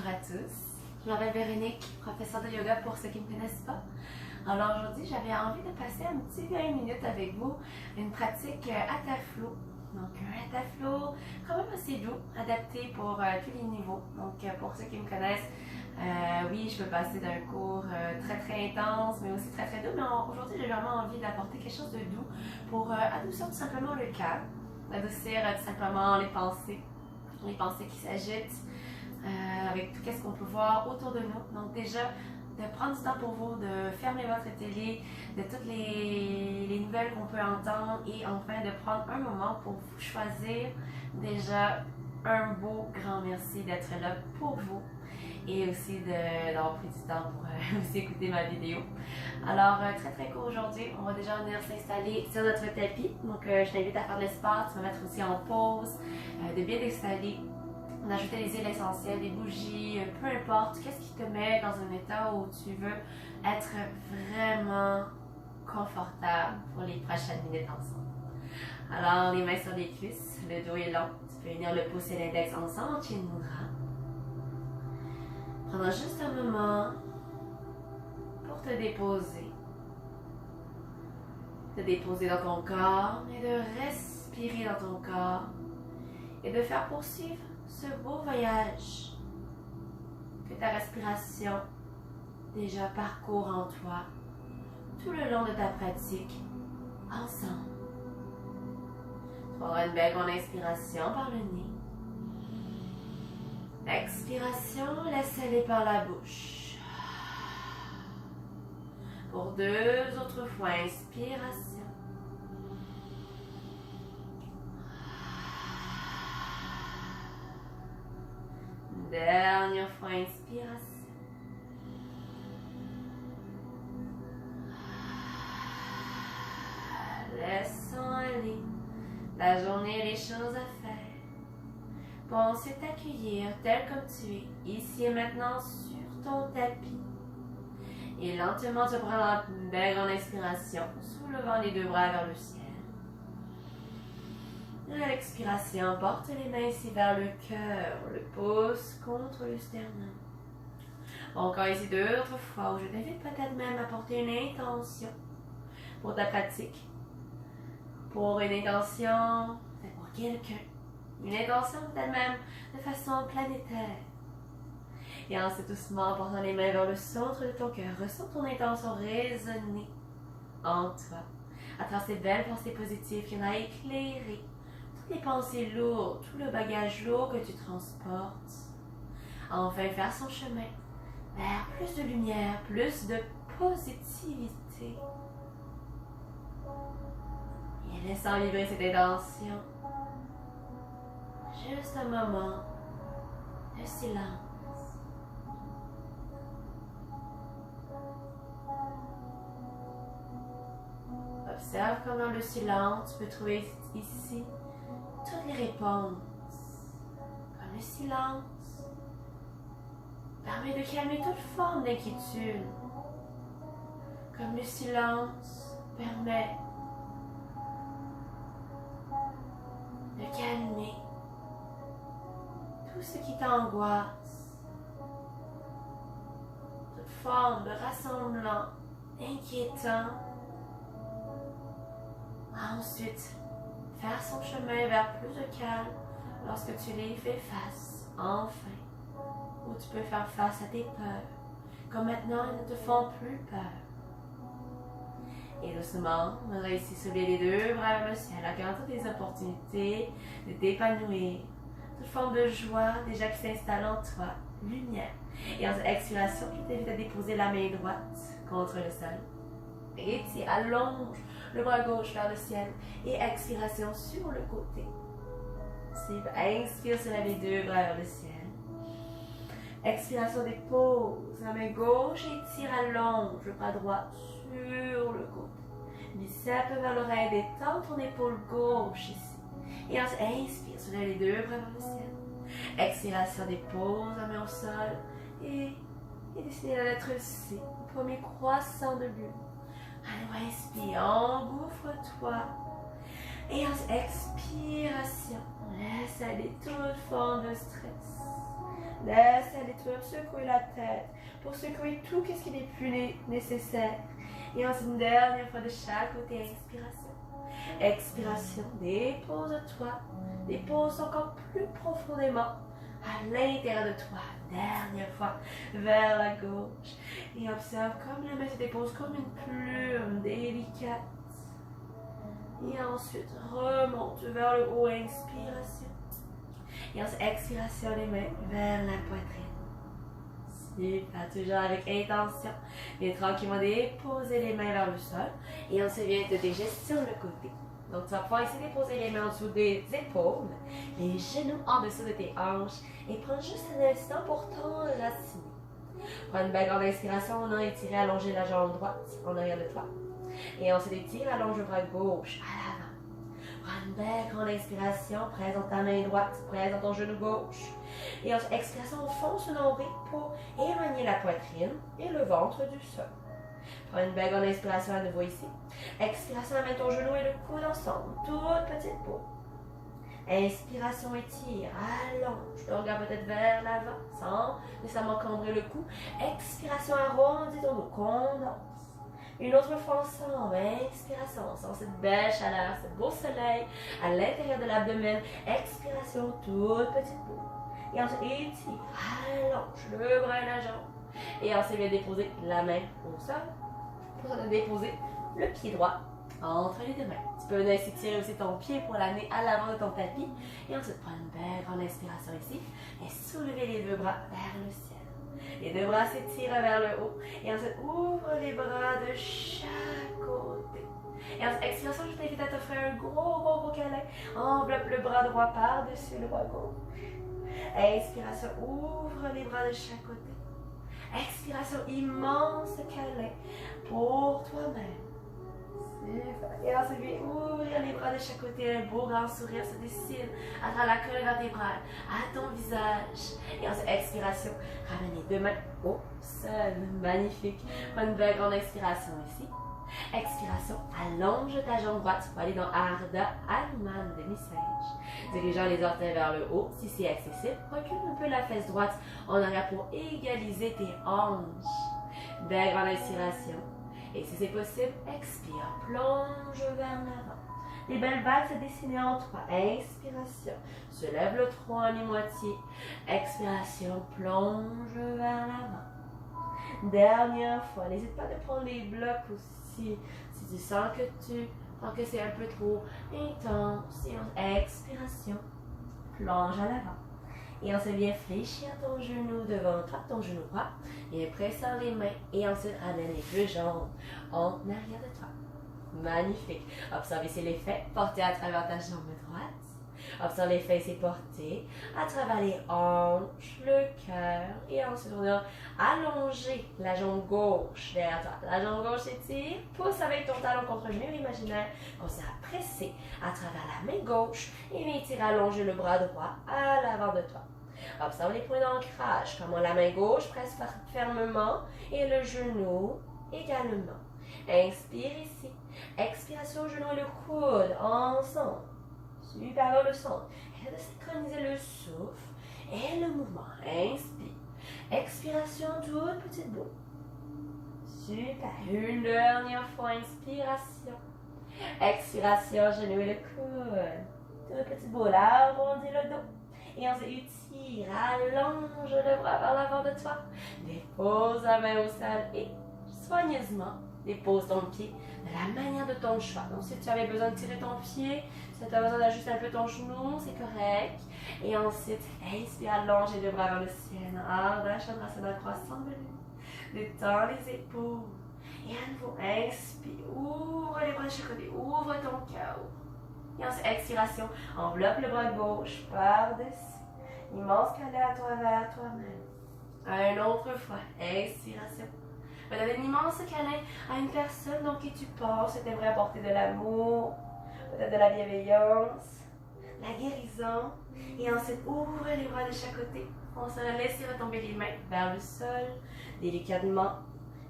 à tous, je m'appelle Véronique, professeure de yoga pour ceux qui ne me connaissent pas. Alors aujourd'hui, j'avais envie de passer un petit 20 minutes avec vous, une pratique Hatha Flow. Donc un Hatha Flow quand même assez doux, adapté pour tous les niveaux. Donc pour ceux qui me connaissent, oui, je peux passer d'un cours très intense, mais aussi très doux. Mais aujourd'hui, j'ai vraiment envie d'apporter quelque chose de doux pour adoucir tout simplement le cœur, adoucir tout simplement les pensées qui s'agitent, avec tout ce qu'on peut voir autour de nous. Donc déjà, de prendre du temps pour vous, de fermer votre télé, de toutes les nouvelles qu'on peut entendre et enfin de prendre un moment pour vous choisir déjà un beau grand merci d'être là pour vous et aussi d'avoir pris du temps pour vous écouter ma vidéo. Alors très court aujourd'hui, on va déjà venir s'installer sur notre tapis. Donc je t'invite à faire l'espace, de me mettre aussi en pause, de bien t'installer. D'ajouter des huiles essentielles, des bougies, peu importe, qu'est-ce qui te met dans un état où tu veux être vraiment confortable pour les prochaines minutes ensemble. Alors, les mains sur les cuisses, le dos est long, tu peux unir le pouce et l'index ensemble en Chin Mudra. Prendre juste un moment pour te déposer. Te déposer dans ton corps et de respirer dans ton corps et de faire poursuivre ce beau voyage que ta respiration déjà parcourt en toi tout le long de ta pratique ensemble. Tu auras une belle grande inspiration par le nez. Expiration, laisse aller par la bouche. Pour deux autres fois, inspiration. Dernière fois, inspiration. Laissons aller la journée et les choses à faire. Pour ensuite t'accueillir tel comme tu es, ici et maintenant sur ton tapis. Et lentement te prendre une belle grande inspiration, soulevant les deux bras vers le ciel. À l'expiration, porte les mains ici vers le cœur, le pouce contre le sternum. Encore ici deux autres fois où je t'invite peut-être même à porter une intention pour ta pratique. Pour une intention, peut-être pour quelqu'un. Une intention peut-être même de façon planétaire. Et ensuite doucement, en portant les mains vers le centre de ton cœur, ressens ton intention résonner en toi. À travers ces belles pensées positives qui vont éclairer les pensées lourdes, tout le bagage lourd que tu transportes. Enfin faire son chemin vers plus de lumière, plus de positivité. Et laissant vibrer cette intention, juste un moment de silence. Observe comment dans le silence tu peux trouver ici toutes les réponses, comme le silence, permet de calmer toute forme d'inquiétude, comme le silence permet de calmer tout ce qui t'angoisse, toute forme de rassemblement inquiétant. Ensuite, faire son chemin vers plus de calme lorsque tu les fais face, enfin, où tu peux faire face à tes peurs, comme maintenant ils ne te font plus peur. Et doucement, on va ici soulever les deux bras vers le ciel, accueillant toutes les opportunités de t'épanouir, toute forme de joie déjà qui s'installe en toi, lumière. Et en cette expiration, je t'invite à déposer la main droite contre le sol. Et tu allonges le bras gauche vers le ciel et expiration sur le côté. Inspire, soulève les deux bras vers le ciel. Expiration, dépose la main gauche et tire, allonge le bras droit sur le côté. Biceps vers l'oreille, détends ton épaule gauche ici. Et ensuite, inspire, soulève les deux bras vers le ciel. Expiration, dépose la main au sol et décide la lettre C, premier croissant de lune. Alors inspire, engouffre-toi. Et en expiration, laisse aller toute forme de stress, Laisse aller, tu vas secouer la tête pour secouer tout ce qui n'est plus nécessaire. Et ensuite, une dernière fois de chaque côté, inspiration. Expiration, dépose-toi. Dépose encore plus profondément à l'intérieur de toi. Dernière fois, vers la gauche. Et observe comme la main se dépose comme une plume délicate. Et ensuite, remonte vers le haut, inspiration. Et ensuite, expiration, les mains vers la poitrine. Super, toujours avec intention. Viens tranquillement déposer les mains vers le sol. Et ensuite, viens te dégeler sur le côté. Donc, tu vas pouvoir essayer de déposer les mains en dessous des épaules, les genoux en dessous de tes hanches. Et prends juste un instant pour t'enraciner. Prends une belle grande inspiration, on a étiré, allonger la jambe droite en arrière de toi. Et ensuite, étire, allonge le bras gauche à l'avant. Prends une belle grande inspiration, présente ta main droite, présente ton genou gauche. Et ensuite, expiration, on fonce le nombril pour éloigner la poitrine et le ventre du sol. Prends une belle grande inspiration à nouveau ici. Expiration, amène ton genou et le coude ensemble, toute petite peau. Inspiration, étire, allonge, le regard peut-être vers l'avant, sans nécessairement cambrer le cou. Expiration, arrondis ton dos, condense. Une autre fois ensemble, inspiration, on sent cette belle chaleur, ce beau soleil à l'intérieur de l'abdomen. Expiration, toute petite peau. Et ensuite, étire, allonge le bras et la jambe. Et ensuite, viens déposer la main au sol pour te déposer le pied droit entre les deux mains. Tu peux venir ici tirer aussi ton pied pour l'amener à l'avant de ton tapis. Et ensuite, prends une belle grande inspiration ici et soulever les deux bras vers le ciel. Les deux bras s'étirent vers le haut. Et ensuite, ouvre les bras de chaque côté. Et ensuite, expiration, je t'invite à t'offrir un gros câlin. Enveloppe le bras droit par-dessus le bras gauche. Inspiration, ouvre les bras de chaque côté. Expiration, immense câlin pour toi-même. Super. Et ensuite, viens ouvrir les bras de chaque côté. Un beau grand sourire se dessine à travers la colonne vertébrale, à ton visage. Et ensuite, expiration, ramène les deux mains au sol. Magnifique. Prends une belle grande expiration ici. Expiration, allonge ta jambe droite pour aller dans Ardha Hanuman demi-singe. Dirigeant les orteils vers le haut, si c'est accessible, recule un peu la fesse droite en arrière pour égaliser tes hanches. Belle grande inspiration. Et si c'est possible, expire, plonge vers l'avant. Les belles vagues se dessinent en toi. Inspiration, se lève le tronc à mi-moitié. Expiration, plonge vers l'avant. Dernière fois, n'hésite pas de prendre les blocs aussi. Si tu sens que c'est un peu trop intense. Expiration, plonge à l'avant. Et ensuite, viens fléchir ton genou devant toi, ton genou droit. Et pressant les mains. Et ensuite, ramène les deux jambes en arrière de toi. Magnifique. Observe ici l'effet porté à travers ta jambe droite. Observe l'effet ici porté à travers les hanches, le cœur. Et ensuite, on va allonger la jambe gauche derrière toi. La jambe gauche s'étire. Pousse avec ton talon contre le mur imaginaire. Commence à presser à travers la main gauche. Et viens étirer, allonger le bras droit à l'avant de toi. Observe les points d'ancrage. Comment la main gauche presse fermement et le genou également. Inspire ici. Expiration, genou et le coude ensemble. Super vers le centre. Et de synchroniser le souffle et le mouvement. Inspire. Expiration, toute petite boule. Super. Une dernière fois, inspiration. Expiration, genou et le coude. Toute petite boule, arrondis le dos. Et ensuite, étire, allonge le bras vers l'avant de toi. Dépose la main au sol et soigneusement dépose ton pied de la manière de ton choix. Donc, si tu avais besoin de tirer ton pied, si tu as besoin d'ajuster un peu ton genou, c'est correct. Et ensuite, inspire, allonge les deux bras vers le ciel. Ardha Chandrasana, croissant de lune. Détends les épaules. Et à nouveau, inspire, ouvre les bras de chaque côté, ouvre ton cœur. Et ensuite, expiration, enveloppe le bras gauche par-dessus. Immense câlin à toi vers toi-même. Une autre fois, expiration. Va donner un immense câlin à une personne dont qui tu penses et t'aimerais apporter de l'amour, peut-être de la bienveillance, la guérison. Et ensuite, ouvre les bras de chaque côté. On se laisse retomber les mains vers le sol, délicatement.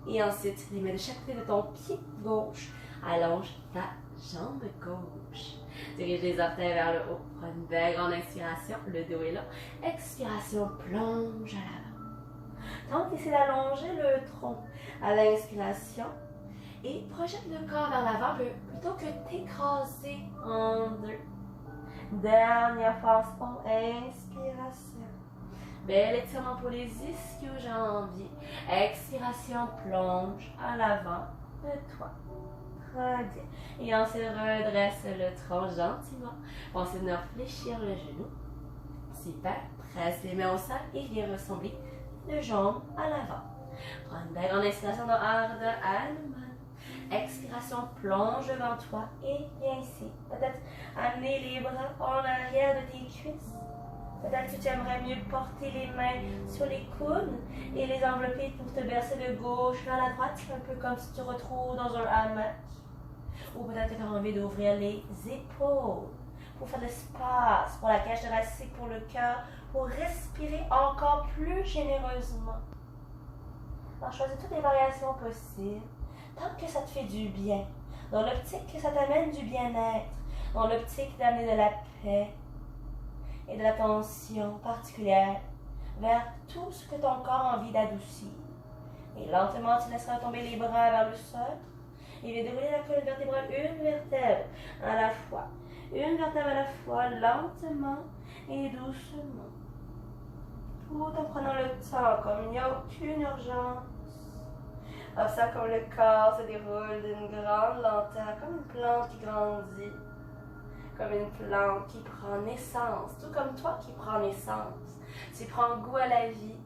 Et ensuite, les mains de chaque côté de ton pied gauche. Allonge ta jambe gauche. Dirige les orteils vers le haut. Prends une belle grande inspiration. Le dos est là. Expiration, plonge à l'avant. Tente ici d'allonger le tronc à l'inspiration. Et projette le corps vers l'avant plutôt que t'écraser en deux. Dernière phase pour inspiration. Bel étirement pour les ischio-jambiers. Expiration, plonge à l'avant de toi. Très bien. Et ensuite, redresse le tronc gentiment. Pensez de fléchir le genou. Super. Presse les mains au sol et viens ressembler de jambes à l'avant. Prends une belle grande inspiration dans Ardha Hanuman. Expiration, plonge devant toi et viens ici. Peut-être amener les bras en arrière de tes cuisses. Peut-être que tu aimerais mieux porter les mains sur les coudes et les envelopper pour te bercer de gauche vers la droite, un peu comme si tu te retrouves dans un hamac. Ou peut-être que tu as envie d'ouvrir les épaules pour faire de l'espace pour la cage thoracique, pour le cœur, pour respirer encore plus généreusement. Alors, choisis toutes les variations possibles, tant que ça te fait du bien, dans l'optique que ça t'amène du bien-être, dans l'optique d'amener de la paix et de l'attention particulière vers tout ce que ton corps a envie d'adoucir. Et lentement, tu laisseras tomber les bras vers le sol et viens dérouler la colonne vertébrale une vertèbre à la fois. Une vertèbre à la fois, lentement et doucement. Tout en prenant le temps, comme il n'y a aucune urgence. Observe comme le corps se déroule d'une grande lenteur, comme une plante qui grandit. Comme une plante qui prend naissance, tout comme toi qui prends naissance. Tu prends goût à la vie,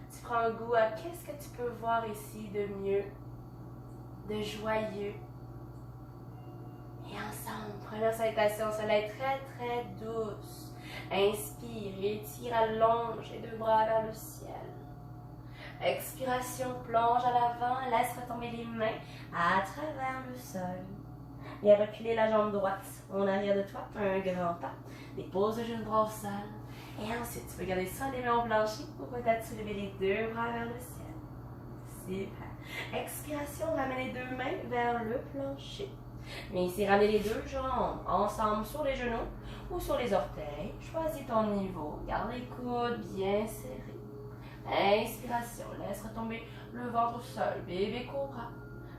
tu prends goût à qu'est-ce que tu peux voir ici de mieux, de joyeux. Et ensemble, prenons une salutation au soleil très très douce. Inspire, étire, allonge les deux bras vers le ciel. Expiration, plonge à l'avant, laisse retomber les mains à travers le sol. Viens reculer la jambe droite en arrière de toi, un grand pas. Dépose le genou droit au sol. Et ensuite, tu peux garder ça les mains au plancher ou peut-être soulever les deux bras vers le ciel. Super. Expiration, ramène les deux mains vers le plancher. Mais ici, ramener les deux jambes ensemble sur les genoux ou sur les orteils. Choisis ton niveau. Garde les coudes bien serrés. Inspiration, laisse retomber le ventre au sol. Bébé cobra.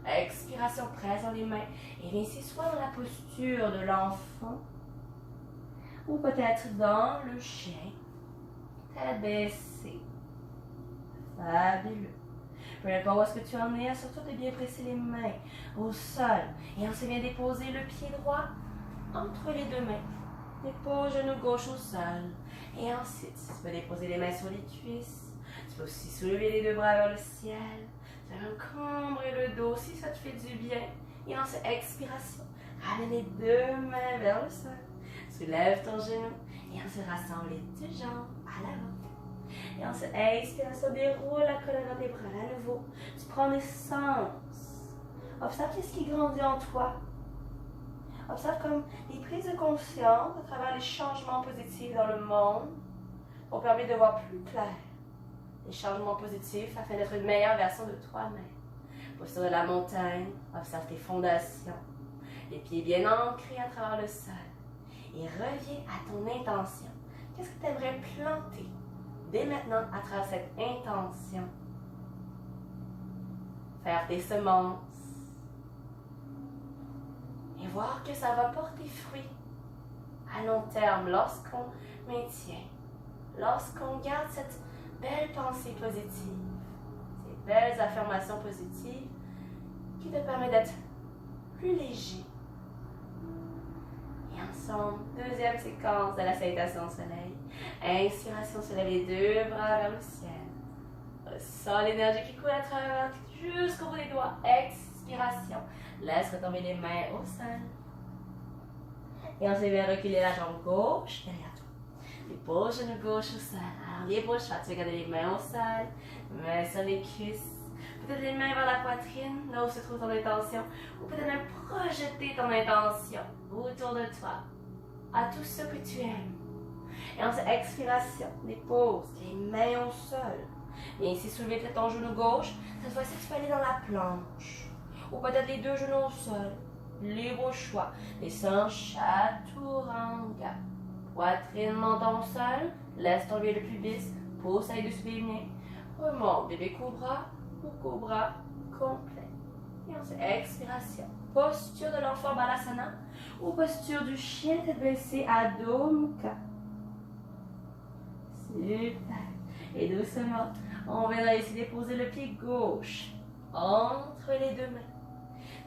Expiration, presse dans les mains. Et viens ici, soit dans la posture de l'enfant ou peut-être dans le chien. Tête baissée. Fabuleux. Peu importe où est-ce que tu en es, surtout de bien presser les mains au sol. Et ensuite, viens déposer le pied droit entre les deux mains. Dépose le genou gauche au sol. Et ensuite, tu peux déposer les mains sur les cuisses. Tu peux aussi soulever les deux bras vers le ciel. Tu vas cambrer le dos si ça te fait du bien. Et ensuite, expiration. Ramène les deux mains vers le sol. Soulève ton genou. Et ensuite, rassemble les deux jambes à l'avant. Et ensuite, expiration, déroule la colonne vertébrale à nouveau. Tu prends naissance. Observe ce qui grandit en toi. Observe comme les prises de conscience à travers les changements positifs dans le monde vont permettre de voir plus clair. Les changements positifs afin d'être une meilleure version de toi-même. Posture de la montagne, observe tes fondations. Les pieds bien ancrés à travers le sol. Et reviens à ton intention. Qu'est-ce que tu aimerais planter dès maintenant à travers cette intention? Faire tes semences. Et voir que ça va porter fruit à long terme lorsqu'on maintient. Lorsqu'on garde cette belle pensée positive. Ces belles affirmations positives qui te permettent d'être plus léger. Et ensemble, deuxième séquence de la salutation au soleil. Inspiration, soulève les deux bras vers le ciel. Ressens l'énergie qui coule à travers jusqu'au bout des doigts. Expiration. Laisse retomber les mains au sol. Et ensuite, viens reculer la jambe gauche derrière toi. Dépose le genou gauche au sol. Alors, les bouches, tu vas garder les mains au sol. Mains sur les cuisses. Peut-être les mains vers la poitrine, là où se trouve ton intention. Ou peut-être même projeter ton intention autour de toi, à tout ce que tu aimes. Et ensuite, expiration, dépose les mains au sol. Et ici, soulever ton genou gauche. Cette fois-ci, tu peux aller dans la planche. Ou peut-être les deux genoux au sol. libre choix. Descends, chaturanga. Poitrine, menton au sol. Laisse tomber le pubis. Pousse avec dessus des mains. Remonte, bébé cobra ou cobra complet. Et ensuite, expiration. Posture de l'enfant Balasana ou posture du chien tête baissée Adho Mukha. Super. Et doucement, on va ici déposer le pied gauche entre les deux mains.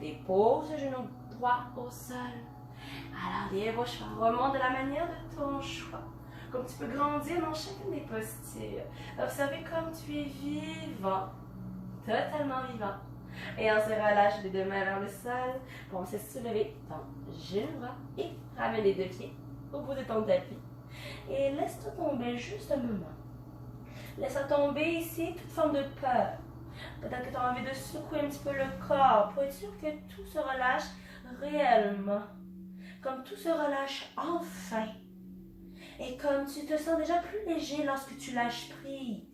Dépose le genou droit au sol. Alors, libre choix. Remonte de la manière de ton choix. Comme tu peux grandir dans chacune des postures. Observez comme tu es vivant. Totalement vivant. Et on se relâche les deux mains vers le sol. Pour se soulever ton genou droit et ramène les deux pieds au bout de ton tapis. Et laisse-toi tomber juste un moment. Laisse-toi tomber ici toute forme de peur. Peut-être que tu as envie de secouer un petit peu le corps pour être sûr que tout se relâche réellement. Comme tout se relâche enfin. Et comme tu te sens déjà plus léger lorsque tu lâches prise.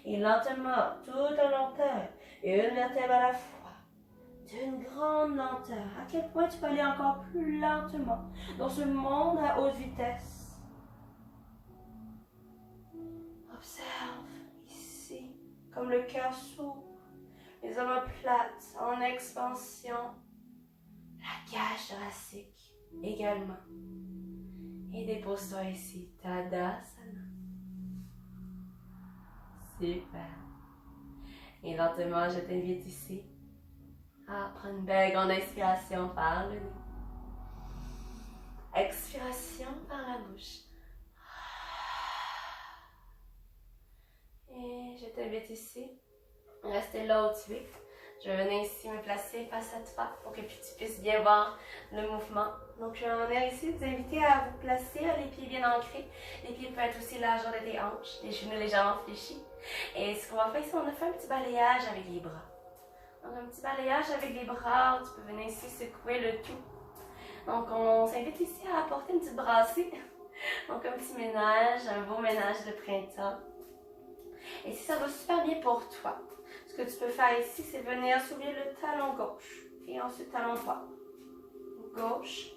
Et lentement, tout en lenteur, une vertèbre à la fois, d'une grande lenteur. À quel point tu peux aller encore plus lentement dans ce monde à haute vitesse. Observe ici, comme le cœur s'ouvre, les omoplates en expansion, la cage thoracique également. Et dépose-toi ici, Tadasana. Super. Et lentement, je t'invite ici à prendre une belle grande inspiration par le nez. Expiration par la bouche. Et je t'invite ici. Restez là où tu es. Je vais venir ici me placer face à toi pour que tu puisses bien voir le mouvement. Donc, je vais venir ici vous inviter à vous placer, les pieds bien ancrés. Les pieds peuvent être aussi largeur de tes hanches, les genoux légèrement fléchis. Et ce qu'on va faire ici, on a fait un petit balayage avec les bras. Donc, un petit balayage avec les bras, tu peux venir ici secouer le tout. Donc, on s'invite ici à apporter une petite brassée. Donc, un petit ménage, un beau ménage de printemps. Et si ça va super bien pour toi, ce que tu peux faire ici, c'est venir soulever le talon gauche. Et ensuite, talon droit. Gauche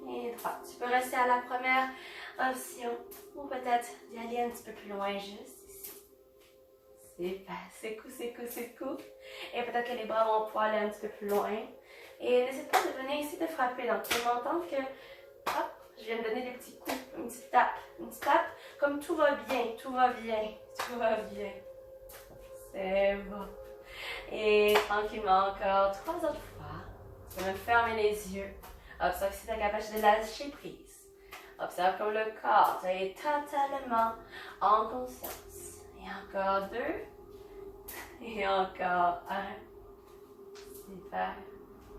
et droite. Tu peux rester à la première option. Ou peut-être d'y aller un petit peu plus loin, juste ici. Super. Secoue, secoue, secoue. Et peut-être que les bras vont pouvoir aller un petit peu plus loin. Et n'hésite pas de venir ici te frapper. Donc, tu vas m'entendre que, hop, je viens de donner des petits coups. Une petite tape. Une petite tape. Comme tout va bien, tout va bien, tout va bien. C'est bon. Et tranquillement encore 3 autres fois. Tu peux même fermer les yeux. Observe si tu as la capacité de lâcher prise. Observe comme le corps est totalement en conscience. Et encore 2. Et encore 1. Super.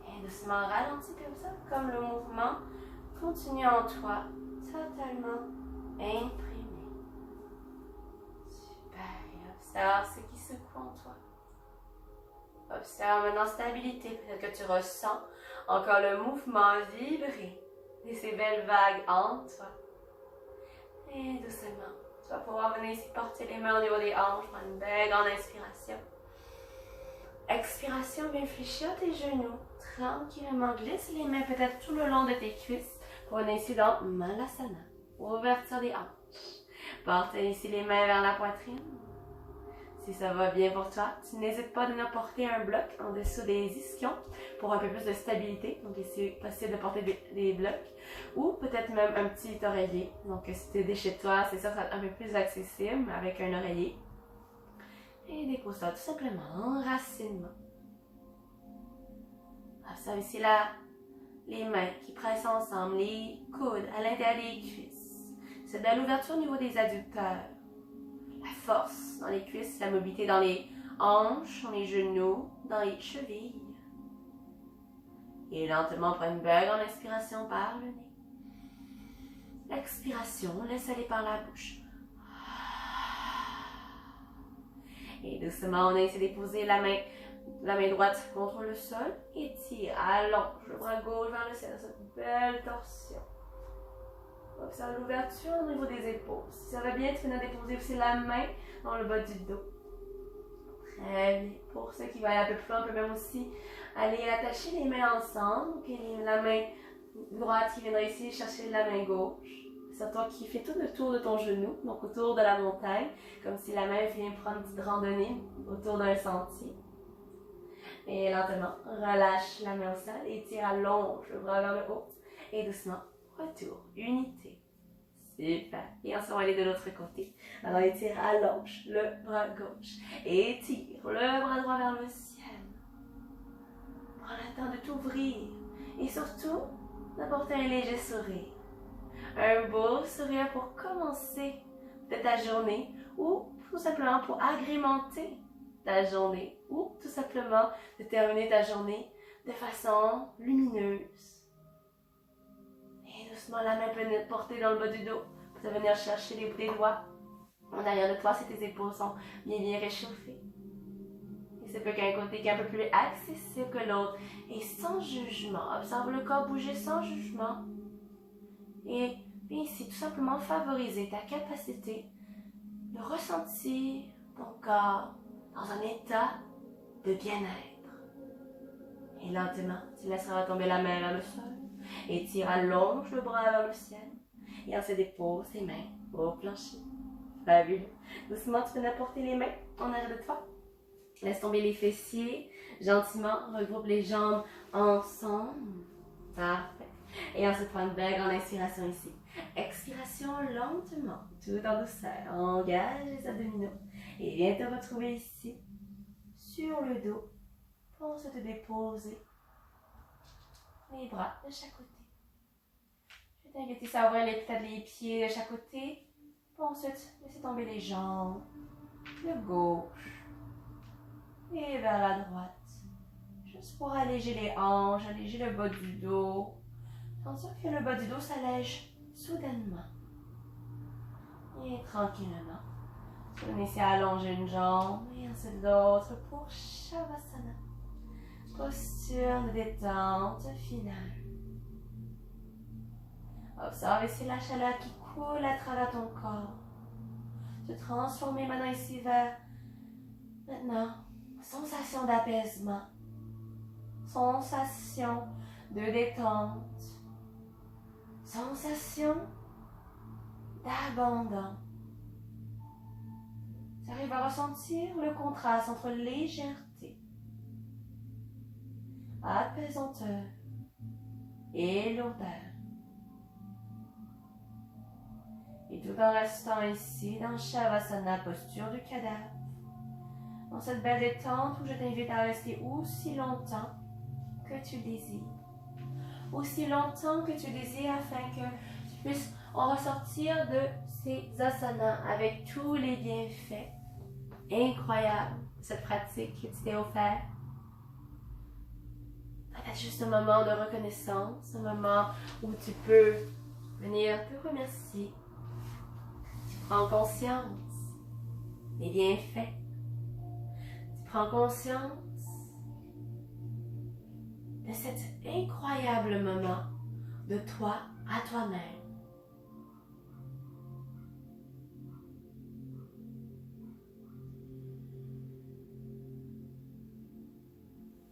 Et doucement ralentis comme ça, comme le mouvement continue en toi, totalement imprimé. Super. Et observe ce qui secoue en toi. Observe maintenant stabilité. Peut-être que tu ressens encore le mouvement vibrer et ces belles vagues en toi. Et doucement, tu vas pouvoir venir ici porter les mains au niveau des hanches. Prendre une belle grande inspiration. Expiration, bien fléchir tes genoux. Tranquillement, glisse les mains peut-être tout le long de tes cuisses pour venir ici dans Malasana. Ouverture des hanches. Porte ici les mains vers la poitrine. Si ça va bien pour toi, tu n'hésites pas de nous porter un bloc en dessous des ischions pour un peu plus de stabilité. Donc, c'est possible de porter des blocs ou peut-être même un petit oreiller. Donc, si tu es chez toi, c'est ça, ça va être un peu plus accessible avec un oreiller. Et dépose-toi tout simplement en enracinement. Observe ici là, les mains qui pressent ensemble, les coudes à l'intérieur des cuisses. C'est de l'ouverture au niveau des adducteurs. La force dans les cuisses, la mobilité dans les hanches, dans les genoux, dans les chevilles. Et lentement, prends une belle grande inspiration par le nez. L'expiration, laisse aller par la bouche. Et doucement, on a essayé de déposer la main droite contre le sol. Étire, allonge le bras gauche vers le ciel dans cette belle torsion. Observe l'ouverture au niveau des épaules. Si ça va bien, tu peux déposer aussi la main dans le bas du dos. Très bien. Pour ceux qui veulent aller un peu plus loin, on peut même aussi aller attacher les mains ensemble. Donc, la main droite qui viendra ici chercher la main gauche. C'est toi qui fais tout le tour de ton genou, donc autour de la montagne, comme si la main vient prendre une petite randonnée autour d'un sentier. Et lentement, relâche la main au sol et tire, allonge le bras vers le haut. Et doucement, retour, unité. Super. Et ensuite, on va aller de l'autre côté. Alors, étire, allonge le bras gauche. Étire le bras droit vers le ciel. Prends le temps de t'ouvrir. Et surtout, d'apporter un léger sourire. Un beau sourire pour commencer de ta journée ou tout simplement pour agrémenter ta journée ou tout simplement de terminer ta journée de façon lumineuse. Et doucement, la main peut être portée dans le bas du dos. Tu vas venir chercher les bouts des doigts en arrière de toi si tes épaules sont bien réchauffées. Il se peut qu'il y ait un côté qui est un peu plus accessible que l'autre. Et sans jugement, observe le corps bouger sans jugement. Et ici, tout simplement favoriser ta capacité de ressentir ton corps dans un état de bien-être. Et lentement, tu laisseras tomber la main vers le sol. Et tire, allonge le bras vers le ciel. Et ensuite dépose tes mains au plancher. Fabuleux. Doucement, tu peux apporter les mains en arrière de toi. Laisse tomber les fessiers. Gentiment, regroupe les jambes ensemble. Parfait. Et ensuite, prends une belle grande inspiration ici. Expiration lentement, tout en douceur. Engage les abdominaux. Et viens te retrouver ici, sur le dos. Pour se te déposer les bras de chaque côté. Je vais t'inviter à ouvrir peut-être les pieds de chaque côté. Pour ensuite laisser tomber les jambes de gauche et vers la droite. Juste pour alléger les hanches, alléger le bas du dos. Sentir que le bas du dos s'allège soudainement. Et tranquillement. Tu vas ici à allonger une jambe et ensuite l'autre pour Shavasana. Posture de détente finale. Observe ici la chaleur qui coule à travers ton corps. Te transformer maintenant ici vers, maintenant, sensation d'apaisement. Sensation de détente. Sensation d'abandon. Tu arrives à ressentir le contraste entre légèreté, apaisanteur et lourdeur. Et tout en restant ici dans Shavasana, posture du cadavre, dans cette belle détente où je t'invite à rester aussi longtemps que tu désires. Aussi longtemps que tu désires afin que tu puisses en ressortir de ces asanas avec tous les bienfaits incroyables de cette pratique que tu t'es offert. Peut-être juste un moment de reconnaissance, un moment où tu peux venir te remercier. Tu prends conscience des bienfaits. Tu prends conscience de cet incroyable moment de toi à toi-même.